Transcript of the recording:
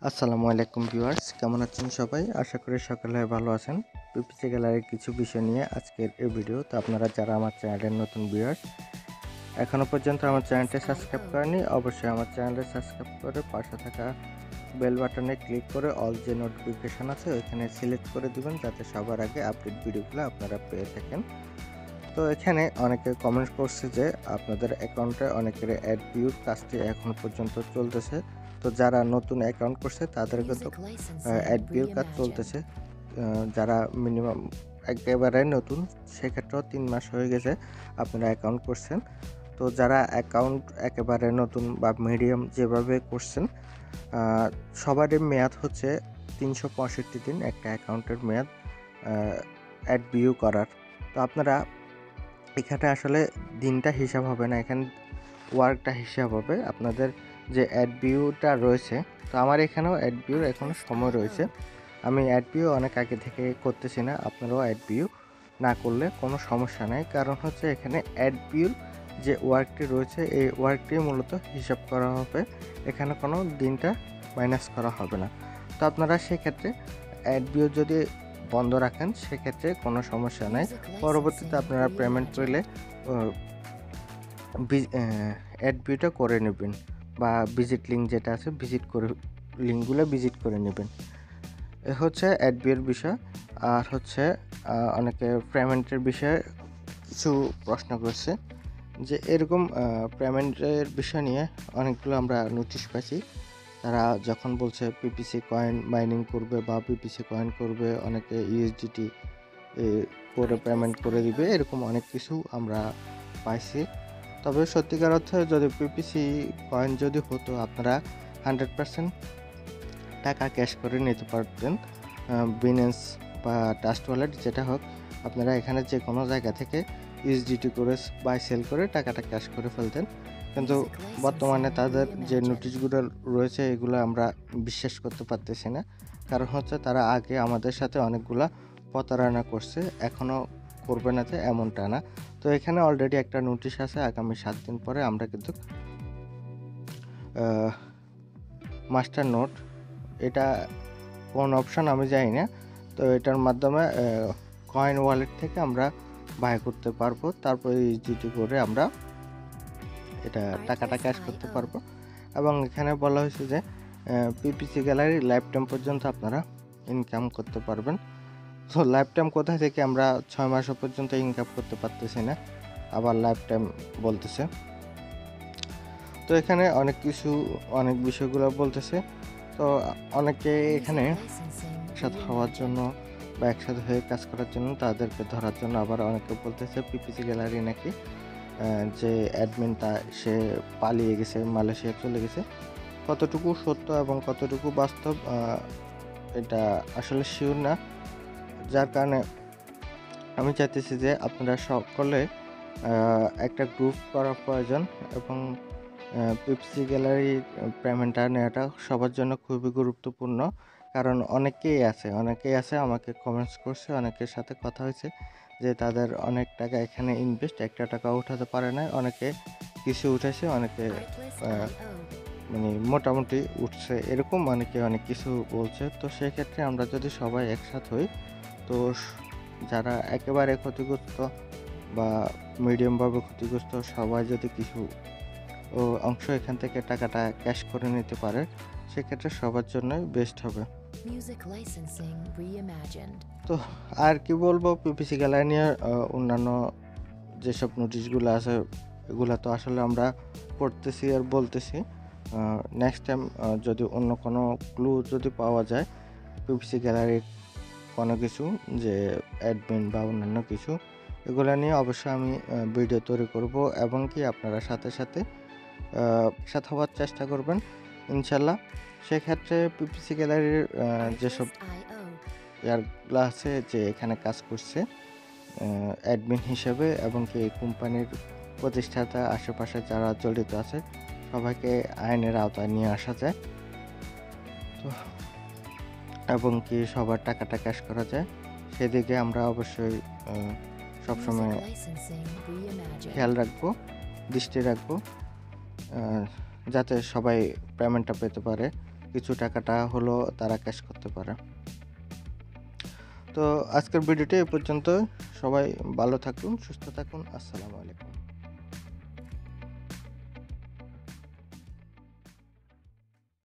আসসালামু আলাইকুম ভিউয়ার্স, কেমন আছেন সবাই? আশা করি সকলে ভালো আছেন। পিপিসি গ্যালারির কিছু বিষয় নিয়ে আজকের এই ভিডিও। তো আপনারা যারা আমার চ্যানেলের নতুন ভিউয়ার্স এখনও পর্যন্ত আমার চ্যানেলটি সাবস্ক্রাইব করেনি, অবশ্যই আমার চ্যানেলটি সাবস্ক্রাইব করে পাশে থাকা বেল বাটনে ক্লিক করে অল যে নোটিফিকেশান আছে ওইখানে সিলেক্ট করে দিবেন, যাতে সবার আগে আপডেট ভিডিওগুলো আপনারা পেয়ে থাকেন। তো এখানে অনেকে কমেন্ট করছে যে আপনাদের অ্যাকাউন্টে অনেকের অ্যাড ভিউর কাজটি এখনও পর্যন্ত চলতেছে। তো যারা নতুন অ্যাকাউন্ট করছে তাদের কিন্তু অ্যাড ভিউর কাজ চলতেছে। যারা মিনিমাম একেবারে নতুন সেক্ষেত্রেও 3 মাস হয়ে গেছে আপনারা অ্যাকাউন্ট করছেন। তো যারা অ্যাকাউন্ট একেবারে নতুন বা মিডিয়াম যেভাবে করছেন সবারই মেয়াদ হচ্ছে 365 দিন একটা অ্যাকাউন্টের মেয়াদ অ্যাড ভিউ করার। তো আপনারা এখানে আসলে দিনটা হিসাব হবে না, এখানে ওয়ার্কটা হিসাব হবে। আপনাদের যে অ্যাড ভিউটা রয়েছে, তো আমার এখানেও অ্যাড ভিউর এখনও সময় রয়েছে। আমি অ্যাড ভিউ অনেক আগে থেকে করতেছি না, আপনারাও অ্যাড ভিউ না করলে কোনো সমস্যা নাই। কারণ হচ্ছে এখানে অ্যাড ভিউর যে ওয়ার্কটি রয়েছে এই ওয়ার্কটি মূলত হিসাব করা হবে, এখানে কোনো দিনটা মাইনাস করা হবে না। তো আপনারা সেক্ষেত্রে অ্যাড ভিউ যদি বন্ধ রাখেন সেক্ষেত্রে কোনো সমস্যা নাই। পরবর্তীতে আপনারা পেমেন্ট পেলে অ্যাড ভিউটা করে নেবেন বা ভিজিট লিঙ্ক যেটা আছে লিঙ্কগুলো ভিজিট করে নেবেন। এ হচ্ছে অ্যাড ভিউর বিষয়। আর হচ্ছে অনেকে পেমেন্টের বিষয়ে কিছু প্রশ্ন করছে যে এরকম পেমেন্টের বিষয় নিয়ে অনেকগুলো আমরা নোটিশ পাইছি। তারা যখন বলছে পিপিসি কয়েন মাইনিং করবে বা পিপিসি কয়েন করবে, অনেকে ইউএসডিটি করে পেমেন্ট করে দিবে, এরকম অনেক কিছু আমরা পাইছি। তবে সত্যিকার অর্থে যদি পিপিসি কয়েন যদি হতো আপনারা 100% টাকা ক্যাশ করে নিতে পারতেন। বিনেন্স বা ট্রাস্ট ওয়ালেট যেটা হোক, আপনারা এখানে যে কোনো জায়গা থেকে ইউএসডিটি করে বাই সেল করে টাকাটা ক্যাশ করে ফেলতেন। কিন্তু বর্তমানে তাদের যে নোটিশগুলো রয়েছে এগুলো আমরা বিশ্বাস করতে পারতেছি না। কারণ হচ্ছে তারা আগে আমাদের সাথে অনেকগুলা প্রতারণা করছে, এখনও করবে না যে এমনটা না। তো এখানে অলরেডি একটা নোটিশ আছে, আগামী 7 দিন পরে আমরা কিন্তু মাস্টার নোট, এটা কোন অপশন আমি জানি না, তো এটার মাধ্যমে কয়েন ওয়ালেট থেকে আমরা বাই করতে পারবো। তারপর ইউএসডিটি করে আমরা এটা টাকাটা ক্যাশ করতে পারবো। এবং এখানে বলা হয়েছে যে পিপিসি গ্যালারি লাইফ টাইম পর্যন্ত আপনারা ইনকাম করতে পারবেন। তো লাইফ টাইম কোথা থেকে, আমরা 6 মাস পর্যন্ত ইনকাম করতে পারতেছি না, আবার লাইফ টাইম বলতেছে। তো এখানে অনেক বিষয়গুলো বলতেছে। তো অনেকে এখানে একসাথে হওয়ার জন্য বা একসাথে হয়ে কাজ করার জন্য তাদেরকে ধরার জন্য আবার অনেকে বলতেছে পিপিসি গ্যালারি নাকি যে অ্যাডমিনটা সে পালিয়ে গেছে, মালয়েশিয়া চলে গেছে। কতটুকু সত্য এবং কতটুকু বাস্তব এটা আসলে শিওর না, যার কারণে আমি চাইতেছি যে আপনারা সকলে একটা গ্রুপ করা প্রয়োজন এবং পিপিসি গ্যালারি পেমেন্টটা নেওয়াটা সবার জন্য খুবই গুরুত্বপূর্ণ। কারণ অনেকেই আছে আমাকে কমেন্টস করছে, অনেকের সাথে কথা হয়েছে যে তাদের অনেক টাকা এখানে ইনভেস্ট, একটা টাকা উঠাতে পারে না, অনেকে কিছু উঠেছে, অনেকে মানে মোটামুটি উঠছে, এরকম অনেকে অনেক কিছু বলছে। তো সেক্ষেত্রে আমরা যদি সবাই একসাথে হই, তো যারা একেবারে ক্ষতিগ্রস্ত বা মিডিয়ামভাবে ক্ষতিগ্রস্ত সবাই যদি কিছু অংশ এখান থেকে টাকাটা ক্যাশ করে নিতে পারে, সেক্ষেত্রে সবার জন্যই বেস্ট হবে। তো আর কি বলবো, পিপিসি গ্যালারি নিয়ে অন্যান্য যেসব নোটিশগুলো আছে এগুলো তো আসলে আমরা পড়তেছি আর বলতেছি। নেক্সট টাইম যদি অন্য কোনো ক্লু যদি পাওয়া যায় পিপিসি গ্যালারির কোনো কিছু, যে অ্যাডমিন বা অন্যান্য কিছু, এগুলো নিয়ে অবশ্যই আমি ভিডিও তৈরি করব এবং কি আপনারা সাথে সাথে হওয়ার চেষ্টা করবেন ইনশাল্লাহ। সেক্ষেত্রে পিপিসি গ্যালারির যেসব ইয়ারগুলো আছে যে এখানে কাজ করছে অ্যাডমিন হিসেবে এবং কি কোম্পানির প্রতিষ্ঠাতা আশেপাশে যারা জড়িত আছে সবাইকে আইনের আওতায় নিয়ে আসা যায়, তো এবং কি সবার টাকাটা ক্যাশ করা যায়, সেদিকে আমরা অবশ্যই সবসময় খেয়াল রাখবো, দৃষ্টি রাখবো, যাতে সবাই পেমেন্টটা পেতে পারে। কিছু টাকাটা হলো তারা ক্যাশ করতে পারে। তো আজকের ভিডিওটি এই পর্যন্ত। সবাই ভালো থাকুন, সুস্থ থাকুন। আসসালামু আলাইকুম।